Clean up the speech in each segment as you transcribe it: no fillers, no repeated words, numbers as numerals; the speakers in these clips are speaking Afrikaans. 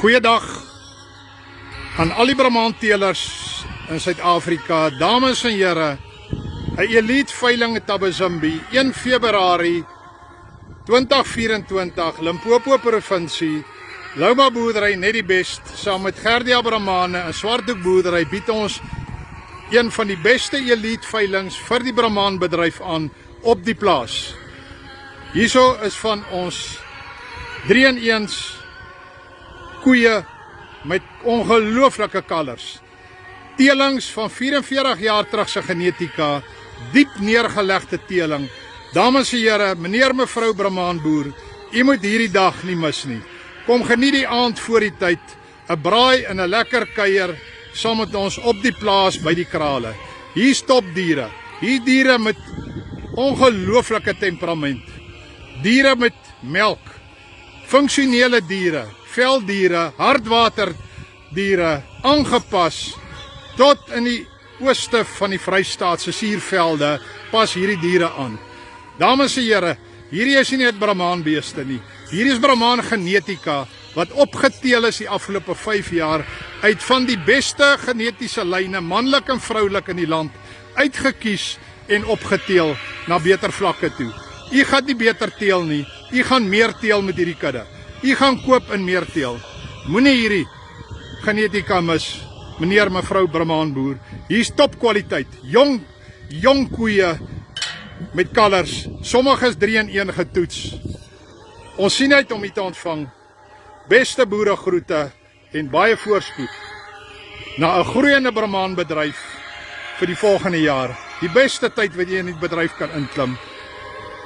Goeiedag aan al die Brahman-teelers in Suid-Afrika, dames en here. 'n Elite veiling in Tabazimbi, 1 Februarie 2024, Limpopo provinsie. Louma boerdery net die best, saam met Gerdia Brahmane en Swarthoek boerdery bied ons een van die beste elite veilings vir die Brahman bedryf aan op die plaas. Hierso is van ons 3-in-1 koeie met ongelooflike kalvers. Teelings van 44 jaar terug se genetika, diep neergelegde teeling. Dames en here, meneer mevrou Brahman boer, u moet hierdie dag nie mis nie. Kom geniet die aand voor die tyd, 'n braai en 'n lekker kuier saam met ons op die plaas by die krale. Hier stop diere, hier diere met ongelooflike temperament. Diere met melk, funksionele diere, veldiere, hardwaterdiere, aangepas tot in die ooste van die Vrystaat se suurvelde pas hierdie diere aan. Dames en here, hierdie is nie net Brahman beeste nie. Hierdie is Brahman genetika wat opgeteel is die afgelope 5 jaar uit van die beste genetiese lyne, manlik en vroulik in die land, uitgekies en opgeteel na beter vlakke toe. U gaan nie beter teel nie, u gaan meer teel met hierdie kudde. U gaan koop en meer teel. Moenie hierdie genetika mis, meneer mevrou Brahman boer. Hier's topkwaliteit, jong koeie met kalvers. Sommige is 3-in-1 getoets. Ons sien uit om u te ontvang. Beste boere groete en baie voorspoed na 'n groeiende Brahman bedryf vir die volgende jaar. Die beste tyd wat jy in die bedryf kan inklim.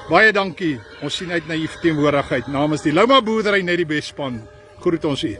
Baie dankie. Ons sien uit na u teenwoordigheid. Namens die Louma boerdery net die best span. Groet ons u.